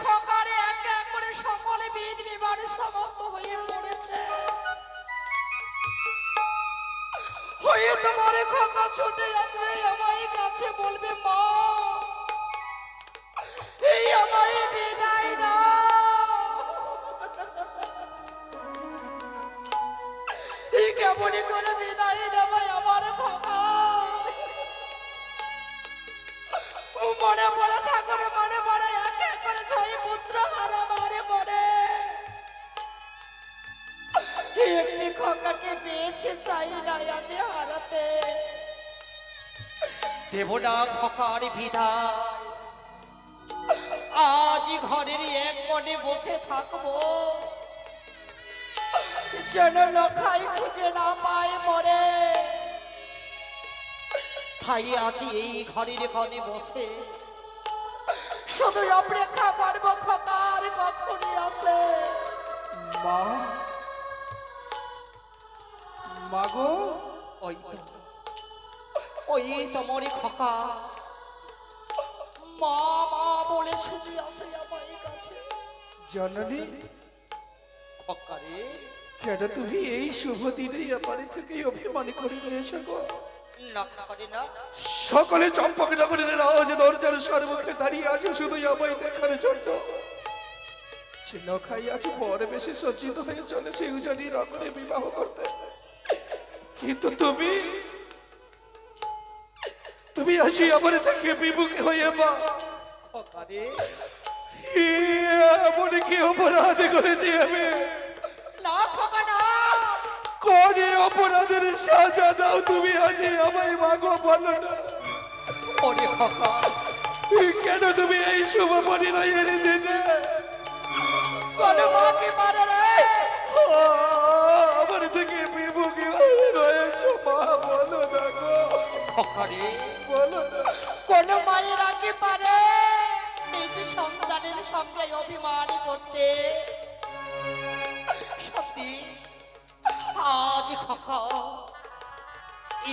খোকারে এক এক করে সকলে বিদ বিবাহ সমাপ্ত হয়ে পড়েছে। হয়ে তোমার খোকা ছুটে আসবে আমায় কাছে বলবে মা এই আমায় বিদায় দাও। এই কেমন করে বিদায় দেব আমার খোকা। মনে মনে ঠাকুর মনে মনে এক এক করে ছয় পুত্র হারা মারে মরে একটি খোকাকে পেয়েছে চাই নাই আমি হারাতে দেব না খোকার বিদায়। আজ ঘরের এক মনে বসে থাকবো যেন লখাই খুঁজে না পায় মরে। তাই আছি এই ঘরের ঘরে বসে শুধু অপেক্ষা করব খোকার কখনই আসে। মা, মাগো, ওই তোমারই খোকা মা মা বলে ছুটি আসে আমার কাছে। জননী, খোকারে কেন তুমি এই শুভ দিনেই আমার থেকে অভিমান করে রয়েছে গো? না খোকারে না, সকলে চম্পকনগরের রাজ দরজার সর্বক্ষে দাঁড়িয়ে আছে শুধু আমায় দেখার জন্য। ছিন্ন খাই আজ পরে বেশি সজ্জিত হয়ে চলেছে উজানি নগরে বিবাহ করতে, কিন্তু তুমি আছি আমার থেকে বিমুখ হয়ে মা। খোকারে এমন কি অপরাধ করেছি আমি? না খোকা না, কোন অপরাধের সাজা দাও তুমি আজ আমায় মাগো বলো না। ওরে খোকা কেন তুমি এই শুভ পরিণয়ের দিনে বলো মাকে মারে রে আমার থেকে বিমুখী হয়ে রয়েছে মা, বলো না গো। খোকারে বলো না। কোন মায়ের আগে পারে নিজ সন্তানের সঙ্গে অভিমান করতে? সত্যি আজ খোকা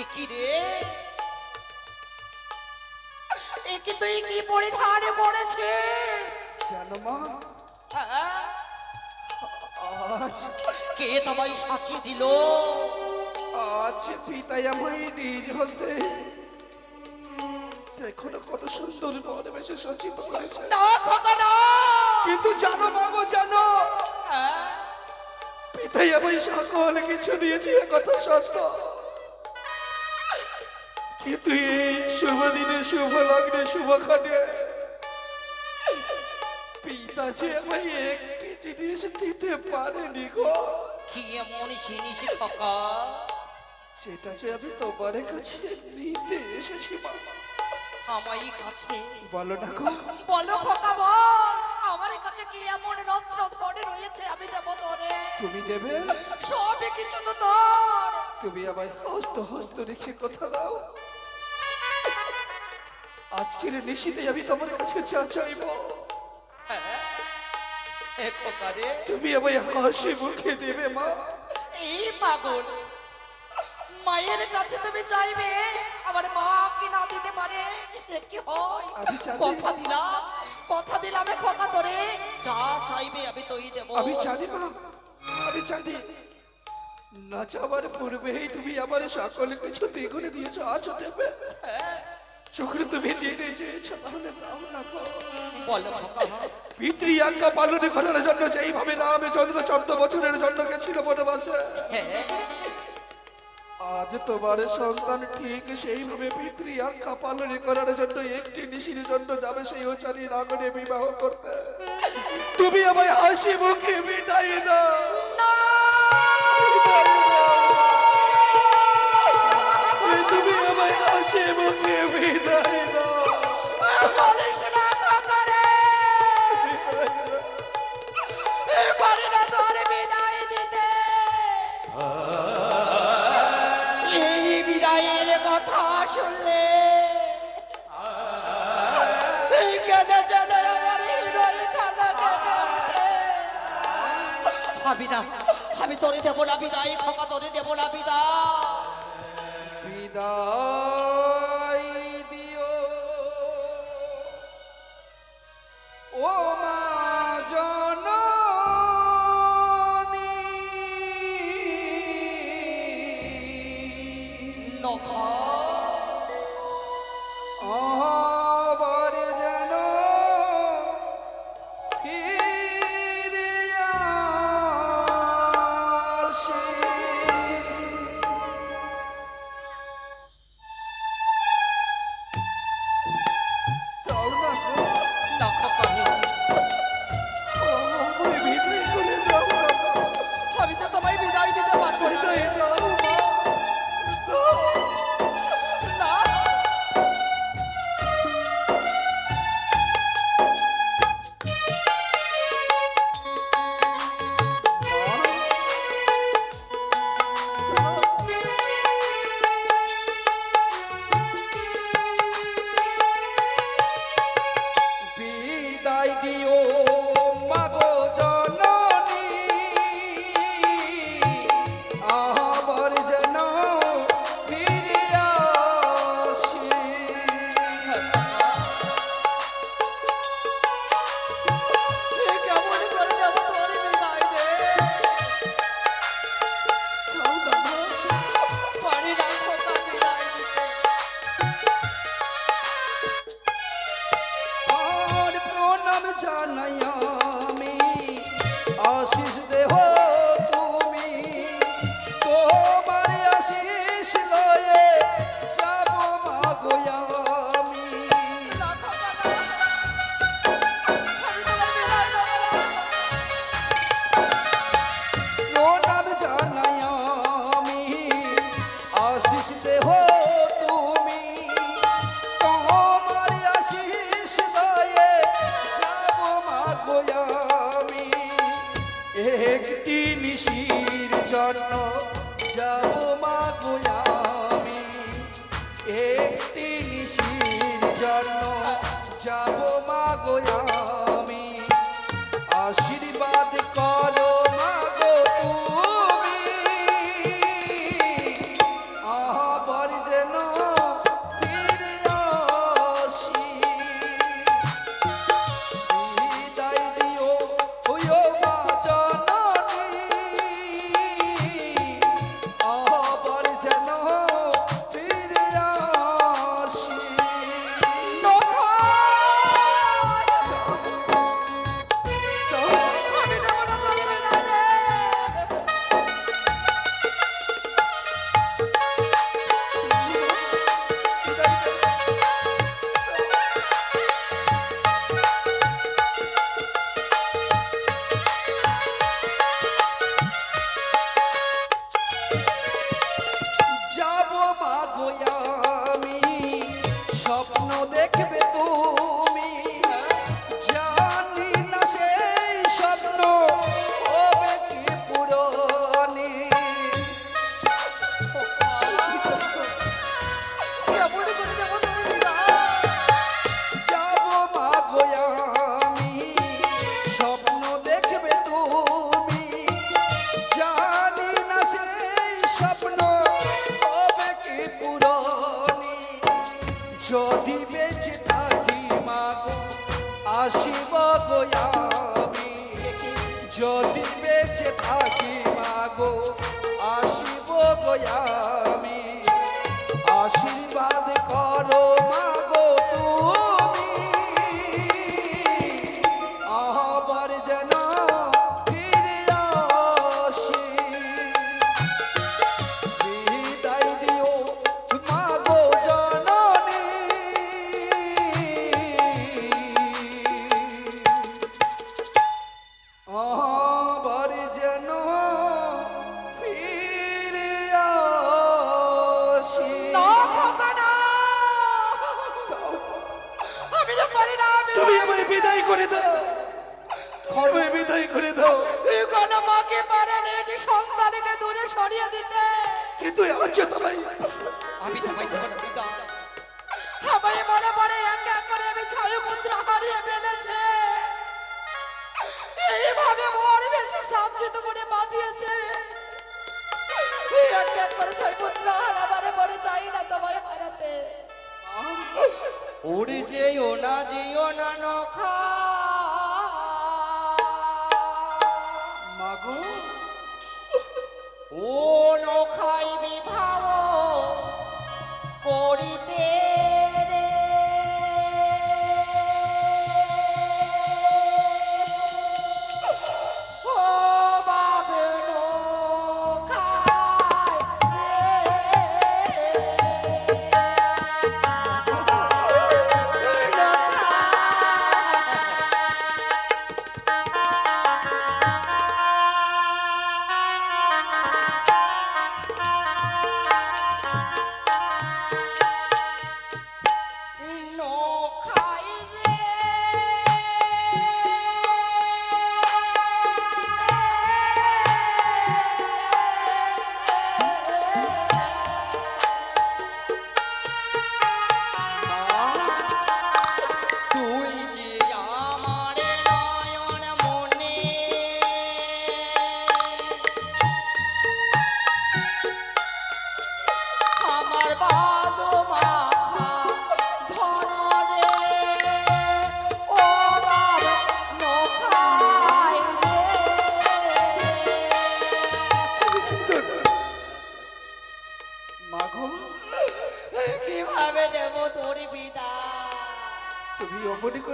একই রে একই তুই কি পরিধান করেছে জানো মা, আজ কে তোমায় সাঁচি দিল? আজ পিতাই আমায় নিজ হস্তে দেখো না কত সুন্দর পরিবেশে সজ্জিত করেছে। না খোকা না, কিন্তু জানো মাগো, জানো পিতাই আমায় সকল কিছু দিয়েছে এ কথা সত্য, কিন্তু এই শুভ দিনে শুভ লগ্নে শুভক্ষণে পিতা যে আমায় একটি জিনিস দিতে পারেনি গো। কি এমন জিনিস খোকা? সেটা যে আমি তোমার কাছে নিতে এসেছি বাবা। আমায় কাছে বলো না গো। বলো খোকা বল, আমার কাছে কি এমন রত্ন পড়ে রয়েছে আমি দেব তোরে? তুমি দেবে? সবই কিছু তো তোর। তুমি আমায় হস্ত হস্ত রেখে কথা দাও, আজকের নিশীতে আমি তোমার কাছে যা চাইব খোকারে তুমি আমায় হাসি মুখে দেবে মা। এই পাগল মায়ের কাছে তুমি চাইবে, আমার মা কি না দিতে পারে? সে কি হয়? আমি জানি। কথা দিলাম খোকা তোরে যা চাইবে আমি তোই দেব। আমি জানি মা, আমি জানি না চাওয়ার পূর্বেই তুমি আমার সকল কিছু দ্বিগুণে দিয়েছো, আজও দেবে। যখন তুমি দিতে চেয়েছো তাহলে দাও না গো। বলো খোকা। পিতৃ আজ্ঞা পালন করার জন্য যেইভাবে রামচন্দ্র 14 বছরের জন্য গেছিল বনবাসে, আজ তোমার সন্তান ঠিক সেইভাবে পিতৃ আজ্ঞা পালন করার জন্য একটি নিশির জন্য যাবে সেই উচানি নগরে বিবাহ করতে। তুমি আমায় হাসি মুখে বিদায় দাও। তুমি আমায় হাসি মুখে বিদায় দাও। বলিস না খোকারে, পারি না তোর বিদায় দিতে। এই বিদায়ের কথা শুনলে কেটে চলে আমার হৃদয় কান্না কেটে ওঠে। আমি তোরে দেবো না বিদায় খোকা, তোরে দেবো না বিদায়। বিদায় দিও ও মা। লক্ষ্য করো, আমায় বিদায় করে দাও না মা। আমি তো তোমায় বিদায় দিতে পারবো না রে। বিদায় দাও মা, দাও। না, বিদায় দিও মাগো জননী, আবার যেন ফিরে আসি। এ কেমন করে দেব তোর বিদায় রে? পারি না খোকা বিদায় দিতে। আর প্রণাম জানাই আমি, আশিস দেহ তুমি, তোমার আশিস লয়ে যাব মাগো আমি। না খোকা না, আমি তোমায় বিদায় দেব না। প্রণাম জানাই আমি, আশিস দেহ তুমি, তোমার আশিস লয়ে যাব মাগো আমি। একটি নিশির জন্য যাব মাগো আমি, একটি নিশির জন্য যাব মাগো আমি। আশীর্বাদ করো মাগো তুমি, আবার যেন ফিরে আসি। বিদায় দিও ওয়ো মা জননী, আবার যেন ফিরে আসি। আমি দেব না তোর বিদায় রে। যাব মাগো আমি, স্বপ্ন দেখবে তুমি, জানি না সেই স্বপ্ন হবে কি পুরনি। কেমন করে দেব তোর বিদায়? যাব মাগো আমি, স্বপ্ন দেখবে তুমি, জানি না সেই স্বপ্ন হবে কি পুরনি। যদি বেঁচে থাকি মাগো আসিব গো আমি, যদি বেঁচে থাকি মাগো আসিব গো আমি। আশীর্বাদ করো মাগো তুমি, আবার যেন ফিরে আসি। বিদায় দিও মাগো জননী, আবার যেন ফিরে আসি। না খোকা না, আমি তো পারি না। তুমি আমায় বিদায় করে দাও, আমায় বিদায় করে দাও। এই কোন মাকে পারে নিয়েছি সন্তানকে দূরে সরিয়ে দিতে। কিন্তু আজ তোমায় আমি তোমায় দেব না বিদায়। আমায় মনে পড়ে এক এক করে আমি ছয় পুত্র হারিয়ে ফেলেছে। এইভাবে মোর বেশি সঞ্চিত করে পাঠিয়েছে। এই এক এক করে ছয় পুত্র হারাবারে পরে চাই না তোমায় হারাতে। ওরে যেও না নখা, মাগো ও নখাই বিবাহ করিতে রে। ও বাবে নখাই রে। নখাই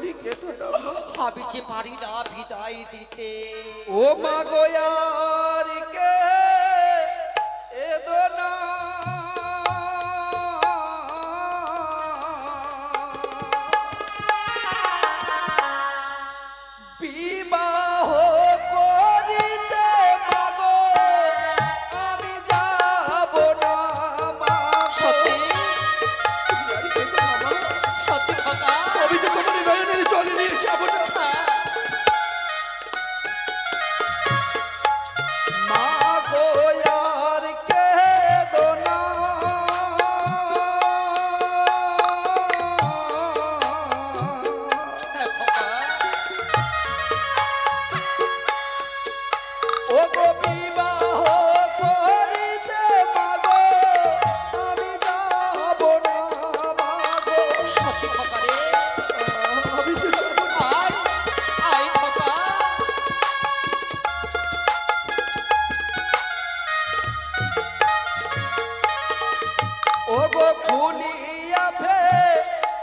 তুমি কেঁদো না মা। আমি যে পারি না বিদায় দিতে। ও মা গোয়ার কে এদো না, বিবাহ করিতে মাগো আমি যাব না মা। সত্যি তুমি আর কেঁদো না মা। সত্যি খোকা। আমি যে তোমার নয়নের জলে নিয়ে যাব না মা গোয়ার কেঁদো না। হ্যাঁ খোকা। ও গো বিবাহ করিতে মাগো আমি যাব না মাগো। সত্যি খোকা রে। আমি যে যাব না। আয় আয় খোকা। ও গো খুলিয়া ফে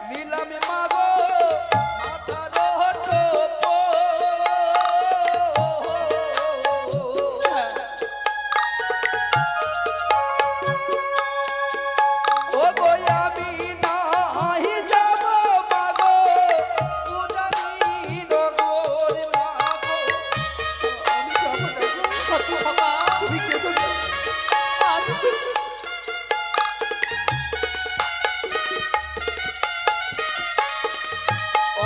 নিলাম মাগো মাথার টোপ। হ্যাঁ। ও গো আমি নাহি যাব মাগো উজানি নগর মাগো। আমি যাব না গো। সত্যি খোকা। তুমি কেঁদো না। আমি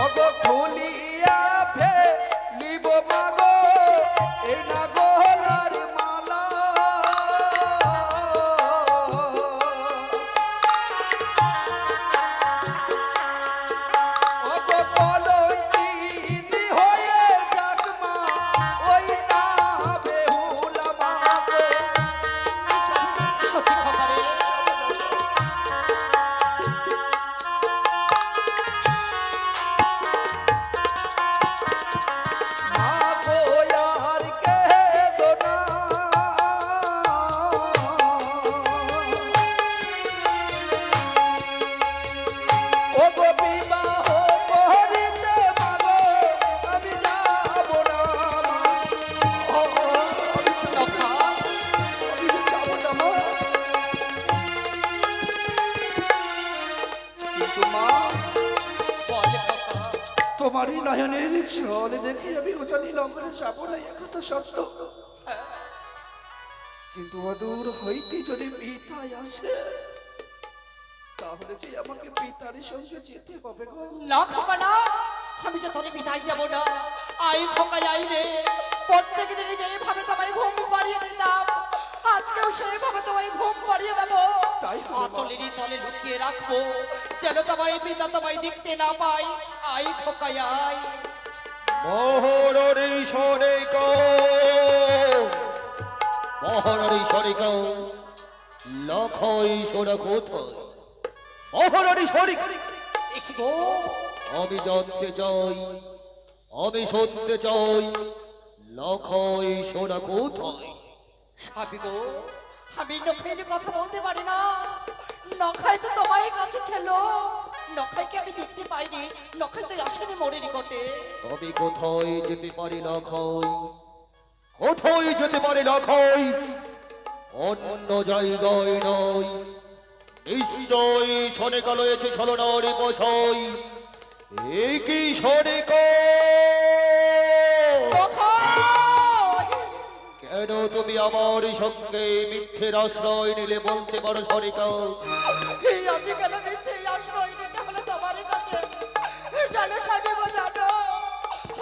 অগো খুলিয়া ফে নিব মাগো এই না গলার মালা। অগো কলঙ্কিনী হয়ে যাক মা ওই না বেহুলা মাগো। সত্যি খোকা রে। মা গোয়ার কেঁদো না। ও গো বিবাহ করিতে মাগো আমি যাব না মা। ও আমি খোকা। যে যাব না মা। কিন্তু মা বলে খোকা। তোমারই নয়নের জল দেখে আমি উজানি নগরে যাব না একথা সত্য। কিন্তু অদূর হইতে যদি পিতাই আসে তাহলে যে আমাকে পিতার সঙ্গে যেতে হবে গো। না খোকা না। আমি যে তোরে বিদায় দেব না। আই খোকা আই রে। প্রত্যেক দিন যেভাবে তোমায় ঘুম পাড়িয়ে দিতাম আজকেও সেইভাবে তোমায় ঘুম পাড়িয়ে দেবো। তাই হবে মা। আঁচলেরই তলে লুকিয়ে রাখবো যেন তোমার এই পিতা তোমায় দেখতে না পাই। আই খোকা আই। মহররি সরিক মহররি সরিক লখই সোনা কোথায় মহররি সরিক দেখি গো। আমি জানতে চাই আমি শুনতে চাই লখই সোনা কোথায় স্বামী গো আমি নখের কথা বলতে পারি না। নখাই তো তোমারই কাছে ছিল। নখাইকে আমি দেখতে পাইনি। নখাই তো আসেনি মোড়ের নিকটে। তবে কোথায় যেতে পারি লখই কোথায় যেতে পারি লখই অন্য জায়গায় নয় নিশ্চয় শনিকা লয়েছে ছলনারি বসই এই কি শনিক নখাই! কেন তুমি আমার সঙ্গে মিথ্যের আশ্রয় নিলে বলতে পারো শনিকা এই আজ কেন মিথ্যে আশ্রয় নিতে হলো তোমার কাছে? জানো স্বামী গো জানো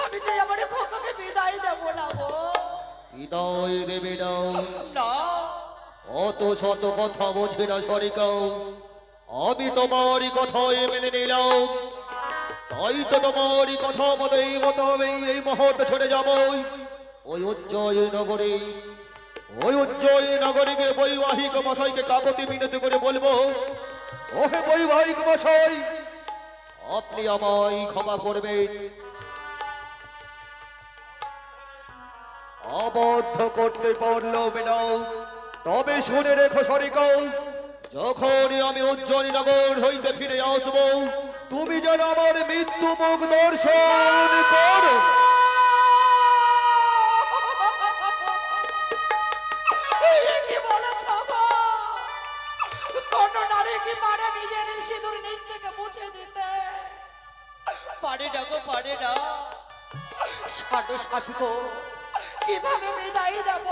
আমি যে আমার খোকাকে বিদায় দেবো না গো। হৃদয় দেবে না না অত শত কথা বোঝে না শনিকা আমি তোমারই কথাই মেনে নিলাম তাই তো তোমারই কথা মতো আমি এই মুহূর্তে ছেড়ে যাব ওই উজ্জয়ী নগরে ওই উজ্জয়ী নগরীকে বৈবাহিক মশাইকে কাকতি মিনতি করে বলবো ওহে বৈবাহিক মশাই আপনি আমায় ক্ষমা করবেন আবদ্ধ করতে পারলো না তবে শুনে রেখো সরিকাও যখনই আমি উজ্জয়ী নগর হইতে ফিরে আসবো তুমি যেন আমার মৃত্যু মুখ দর্শন করো। এ কি বলেছ গো? কোন নারী কি পারে নিজের সিঁদুর নিজ থেকে মুছে দিতে? পারে না গো, পারে না। সাধু সাধু কিভাবে বিদায় দেব?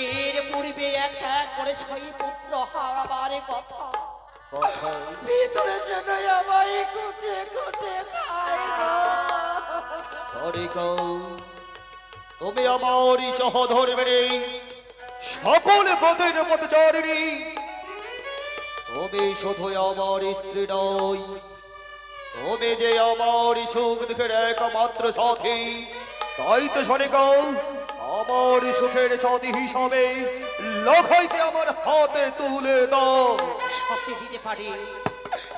এর পূর্বে এক এক করে 6 পুত্র হারাবার কথা ভিতরে যেন আমায় কুটে কুটে খাই গো। সরিকা, তুমি আমারই সহধর্মিণী, সকল পথের পথচারিণী। তুমি শুধু আমার স্ত্রী নই, তুমি যে আমার সুখ দুঃখের একমাত্র সাথী। তাই তো সনিকা, আমার সুখের সাথী হিসাবে লখাইতে আমার হাতে তুলে দাও। সত্যি দিতে পারি,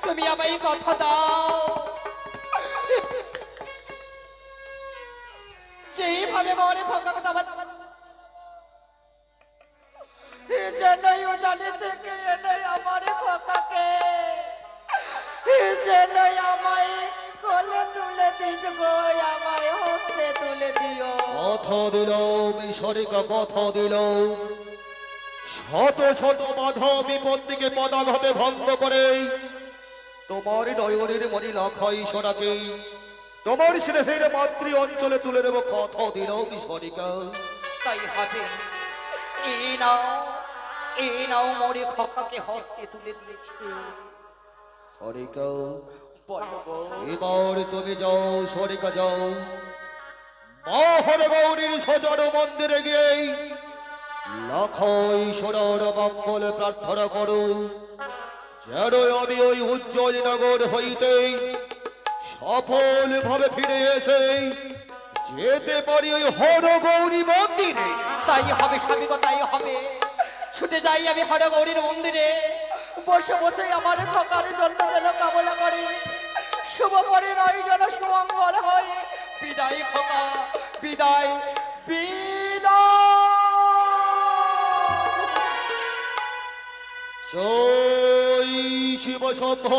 তুমি আমায় কথা দাও। যেভাবে মরে খোকা কথা জেনেই ও জানে থেকে এনেই আমার খোকাকে জেনেই আমায় কোলে তুলে দিস গো, আমায় হস্তে তুলে দিও। কথা দিল মিশরিকা, কথা দিল। শত শত বাধা বিপত্তিকে পদাঘাতে ভঙ্গ করে তোমার নয়নের মনি লাখাই সোনাকে তোমার স্নেহের মাতৃ অঞ্চলে তুলে দেব। কথা দিল মিশরিকা। তাই হবে। এই নাও, এই নাও, মরে খোকাকে হস্তে তুলে দিয়েছি। সরিকা, বলবো এবার তুমি যাও, সরিকা যাও, মহর গৌরীর সচর মন্দিরে গিয়ে লাখই সোনার মঙ্গল প্রার্থনা করো, যেন আমি ওই উজ্জ্বল নগর হইতে সফল ভাবে ফিরে এসে যেতে পারি ওই হর গৌরী মন্দিরে। তাই হবে স্বামী গো, তাই হবে। ছুটে যাই আমি হরগৌরীর মন্দিরে, বসে বসে আমার খোকার জন্য যেন কামনা করি। শুভ পরে নয় যেন সুমঙ্গল হয়। বিদায় খোকা, বিদায়, বিদায়। জয় শিব শম্ভ।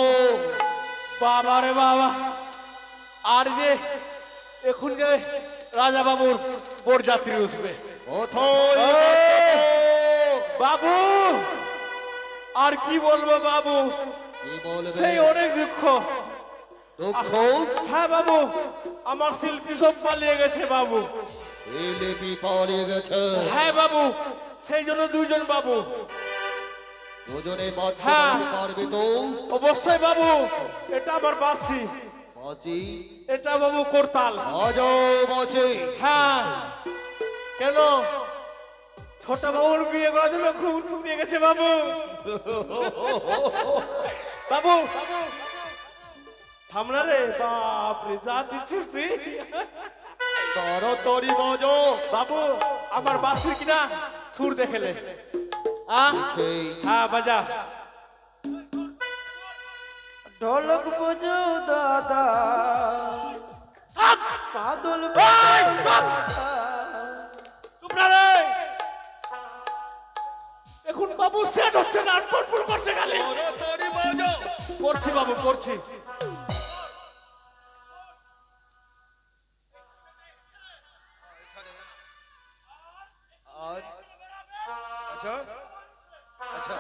বাবা রে বাবা, আর যে এখন যে রাজা বাবুর বরযাত্রী উঠবে। কোথায় বাবু, আর কি বলবো বাবু, কি বলবে? সেই অনেক দুঃখ। দুঃখ? হ্যাঁ বাবু, আমার শিল্পী সব পালিয়ে গেছে বাবু। এই লিপি পালিয়ে গেছে? হ্যাঁ বাবু, সেই জন্য দুজন বাবু। দুজনে বাধ্য হ্যাঁ। করতে পারবে তো? অবশ্যই বাবু, এটা আমার বাসি, বাঁচি? এটা বাবু করতাল। বাজাও বাঁচি। হ্যাঁ, কেন ছোট বাবুর বিয়ে করার জন্য খুব দিয়ে গেছে বাবু। বাবু থামনা রে, বাপরে যা দিচ্ছিস তুই। তাড়াতাড়ি বাজাও। বাবু আমার বাসির কিনা সুর দেখেলে। সেই হ্যাঁ বাজা। ঢোলক বুঝো দাদা, পাদল তোমরা রে, এখন বাবু সেট হচ্ছে না, ফুল করছে খালি। তাড়াতাড়ি বাজাও। করছি বাবু, করছি। আর আচ্ছা আচ্ছা